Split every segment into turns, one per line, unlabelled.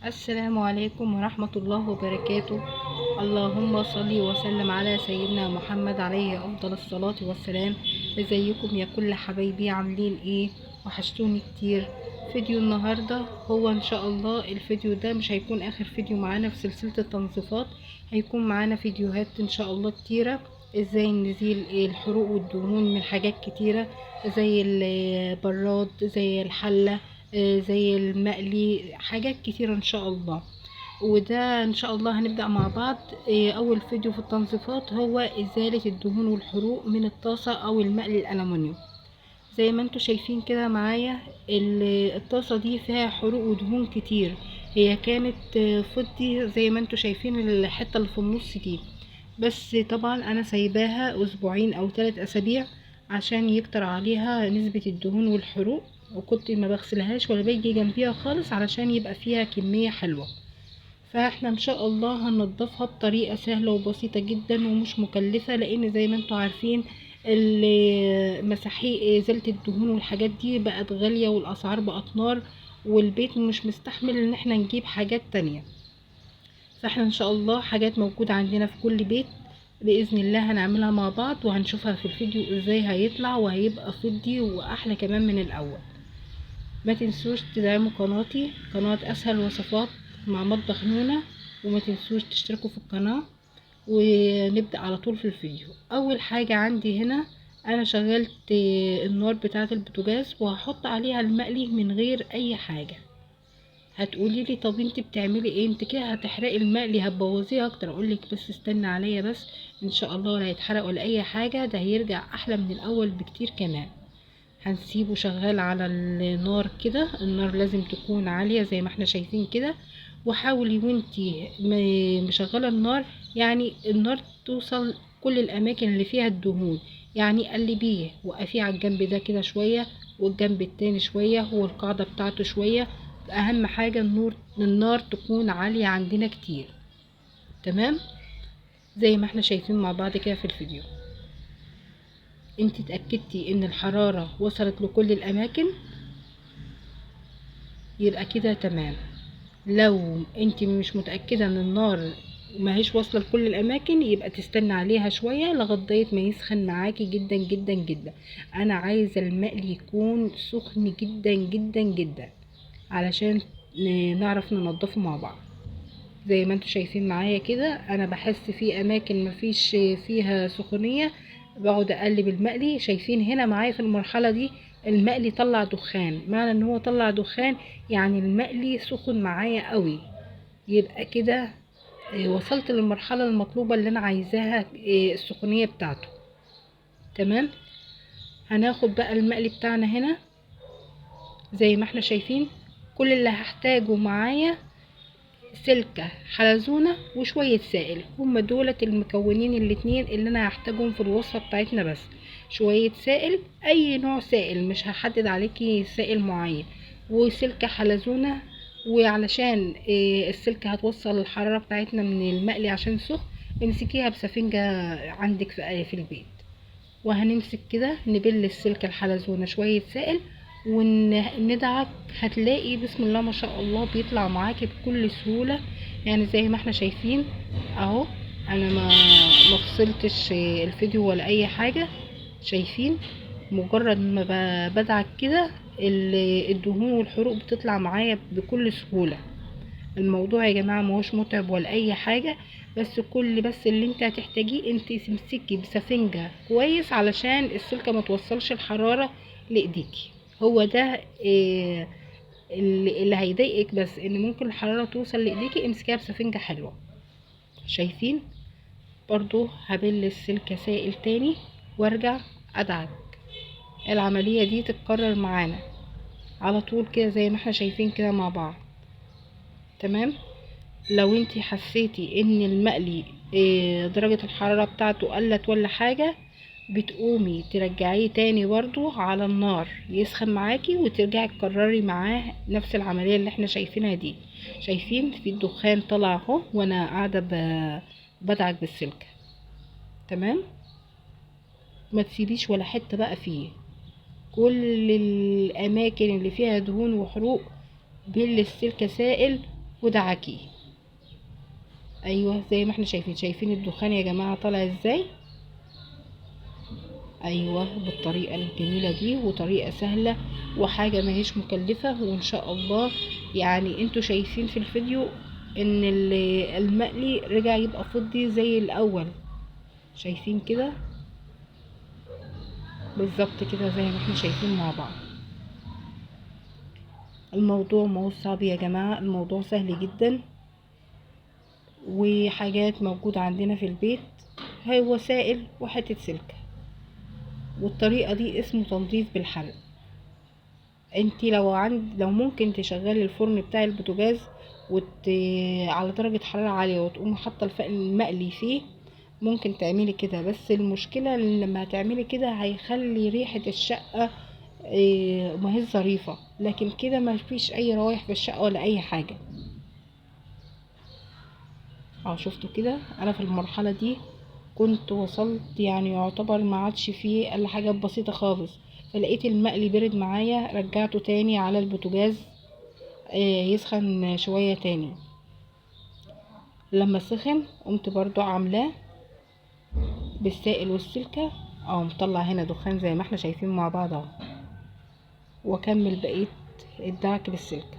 السلام عليكم ورحمة الله وبركاته. اللهم صل وسلم على سيدنا محمد عليه أفضل الصلاة والسلام. ازيكم يا كل حبايبي، عاملين ايه؟ وحشتوني كتير. فيديو النهاردة هو ان شاء الله الفيديو ده مش هيكون اخر فيديو معانا في سلسلة التنظيفات، هيكون معانا فيديوهات ان شاء الله كتيرة. ازاي نزيل الحروق والدهون من حاجات كتيرة، زي البراد، زي الحلة، زي المقلي، حاجات كتيرة ان شاء الله. وده ان شاء الله هنبدأ مع بعض. اول فيديو في التنظيفات هو ازالة الدهون والحروق من الطاسة او المقلي الالومنيوم. زي ما انتوا شايفين كده معايا، الطاسة دي فيها حروق ودهون كتير. هي كانت فضي زي ما انتوا شايفين الحتة اللي في النص دي، بس طبعا انا سايباها اسبوعين او 3 اسابيع عشان يكتر عليها نسبة الدهون والحروق، وكنت ما بغسلهاش ولا باجي جنبيها خالص علشان يبقى فيها كمية حلوة. فاحنا ان شاء الله هننضفها بطريقة سهلة وبسيطة جدا ومش مكلفة، لان زي ما انتوا عارفين مساحيق ازالة الدهون والحاجات دي بقت غالية والاسعار بقت نار، والبيت مش مستحمل ان احنا نجيب حاجات تانية. فاحنا ان شاء الله حاجات موجودة عندنا في كل بيت بإذن الله هنعملها مع بعض، وهنشوفها في الفيديو ازاي هيطلع وهيبقى فضي واحلى كمان من الاول. ما تنسوش تدعموا قناتي، قناة اسهل وصفات مع مطبخ نونا، وما تنسوش تشتركوا في القناة. ونبدأ على طول في الفيديو. اول حاجة عندي هنا انا شغلت النار بتاعة البوتاجاز، وهحط عليها المقلي من غير اي حاجة. هتقولي لي طب انت بتعملي ايه؟ انت كده هتحرقي المقلي، هتبوظيه اكتر. اقولك بس استنى عليا بس، ان شاء الله ولا هيتحرق ولا اي حاجة، ده هيرجع احلى من الاول بكتير كمان. هنسيبه شغال على النار كده، النار لازم تكون عالية زي ما احنا شايفين كده. وحاولي وانتي مشغلة النار، يعني النار توصل كل الاماكن اللي فيها الدهون. يعني قلبيه، وقفيه على الجنب ده كده شوية، والجنب التاني شوية، والقاعدة بتاعته شوية. اهم حاجة النار تكون عالية عندنا كتير. تمام، زي ما احنا شايفين مع بعض كده في الفيديو. انت اتأكدتي ان الحرارة وصلت لكل الاماكن، يبقى كده تمام. لو انت مش متأكدة ان النار ماهيش واصلة لكل الاماكن، يبقى تستنى عليها شوية لغاية ما يسخن معاكي جدا جدا جدا. انا عايزة المقلي يكون سخن جدا جدا جدا علشان نعرف ننضفه مع بعض. زي ما انتوا شايفين معايا كده، انا بحس في اماكن مفيش فيها سخونية بقعد اقلب المقلي. شايفين هنا معايا في المرحلة دي المقلي طلع دخان، معنى ان هو طلع دخان يعني المقلي سخن معايا قوي. يبقى كده وصلت للمرحلة المطلوبة اللي انا عايزاها، السخونية بتاعته. تمام، هناخد بقى المقلي بتاعنا هنا زي ما احنا شايفين. كل اللي هحتاجه معايا سلكة حلزونة وشوية سائل، هما دولت المكونين الاتنين اللي انا هحتاجهم في الوصفة بتاعتنا. بس شوية سائل، اي نوع سائل، مش هحدد عليكي سائل معين، وسلكة حلزونة. وعلشان السلكة هتوصل الحرارة بتاعتنا من المقلي عشان سخن، امسكيها بسفنجة عندك في البيت. وهنمسك كده نبل السلكة الحلزونة شوية سائل وندعك، هتلاقي بسم الله ما شاء الله بيطلع معاكي بكل سهولة. يعني زي ما احنا شايفين اهو، انا ما فصلتش الفيديو ولا اي حاجة. شايفين مجرد ما بدعك كده الدهون والحروق بتطلع معايا بكل سهولة. الموضوع يا جماعة مهوش متعب ولا اي حاجة، بس بس اللي انت هتحتاجيه انت تمسكي بسفنجة كويس علشان السلكة ما توصلش الحرارة لايديكي. هو ده اللي هيضايقك، بس ان ممكن الحرارة توصل لايديكي. امسكيها بسفنجة حلوة. شايفين برضو هبل السلكة سائل تاني وارجع ادعك. العملية دي تتكرر معانا على طول كده زي ما احنا شايفين كده مع بعض. تمام، لو انتي حسيتي ان المقلي درجة الحرارة بتاعته قلت ولا حاجة، بتقومي ترجعيه تاني برضو على النار يسخن معاكي، وترجعي تكرري معاه نفس العملية اللي احنا شايفينها دي. شايفين في الدخان طلع اهو، وانا قاعدة بدعك بالسلكة. تمام، ما تسيبيش ولا حتة بقى فيه. كل الاماكن اللي فيها دهون وحروق بل السلكة سائل، ودعكيه. ايوه زي ما احنا شايفين الدخان يا جماعة طالع ازاي. ايوه بالطريقة الجميلة دي، وطريقة سهلة وحاجة ما هيش مكلفة، وان شاء الله يعني انتوا شايفين في الفيديو ان المقلي رجع يبقى فضي زي الاول. شايفين كده بالظبط كده زي ما احنا شايفين مع بعض. الموضوع ما هو صعب يا جماعة، الموضوع سهل جدا، وحاجات موجودة عندنا في البيت، هو سائل وحتة سلكة، والطريقة دي اسمه تنظيف بالحرق. انتي لو ممكن تشغلي الفرن بتاع البوتاجاز على درجة حرارة عالية، وتقومي حاطة المقلي فيه، ممكن تعملي كده. بس المشكلة ان لما هتعملي كده هيخلي ريحة الشقة ما هي ظريفة، لكن كده ما فيش اي روايح في الشقة ولا اي حاجة. شفتوا كده، انا في المرحلة دي كنت وصلت يعني يعتبر ما عادش فيه الا حاجات بسيطة خالص، فلقيت المقلي برد معايا، رجعته تاني على البوتاجاز يسخن شوية تاني. لما سخن قمت برضو عاملاه بالسائل والسلكة، مطلع هنا دخان زي ما احنا شايفين مع بعض اهو، واكمل بقية الدعك بالسلكة.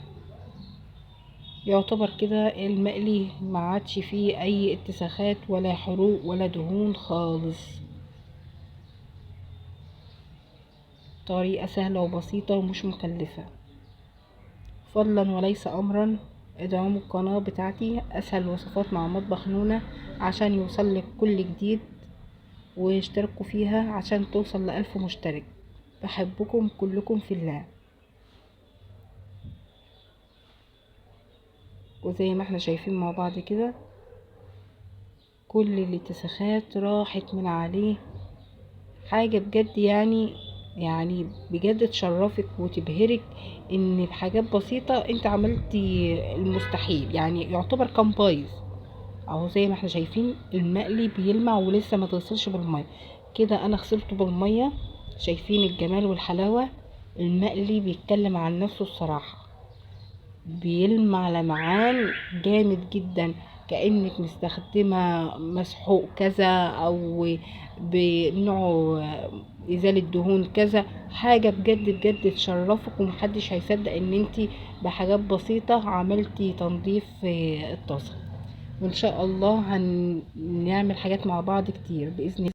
يعتبر كده المقلي ما عادش فيه اي اتساخات ولا حروق ولا دهون خالص. طريقة سهلة وبسيطة ومش مكلفة. فضلا وليس امرا ادعموا القناة بتاعتي اسهل وصفات مع مطبخ نونة عشان يوصلك كل جديد، واشتركوا فيها عشان توصل ل1000 مشترك. بحبكم كلكم في الله. وزي ما احنا شايفين مع بعض كده كل الاتساخات راحت من عليه. حاجة بجد يعني بجد تشرفك وتبهرك ان بحاجات بسيطة انت عملتي المستحيل، يعني يعتبر كان بايظ اهو. زي ما احنا شايفين المقلي بيلمع ولسه ما تغسلش بالمية كده، انا غسلته بالمية. شايفين الجمال والحلاوة. المقلي بيتكلم عن نفسه الصراحة، بيلمع لمعان جامد جدا، كأنك مستخدمة مسحوق كذا او بنوع ازالة دهون كذا. حاجة بجد بجد تشرفك، ومحدش هيصدق ان انتي بحاجات بسيطة عملتي تنظيف الطاسة. وان شاء الله هنعمل حاجات مع بعض كتير بإذن الله.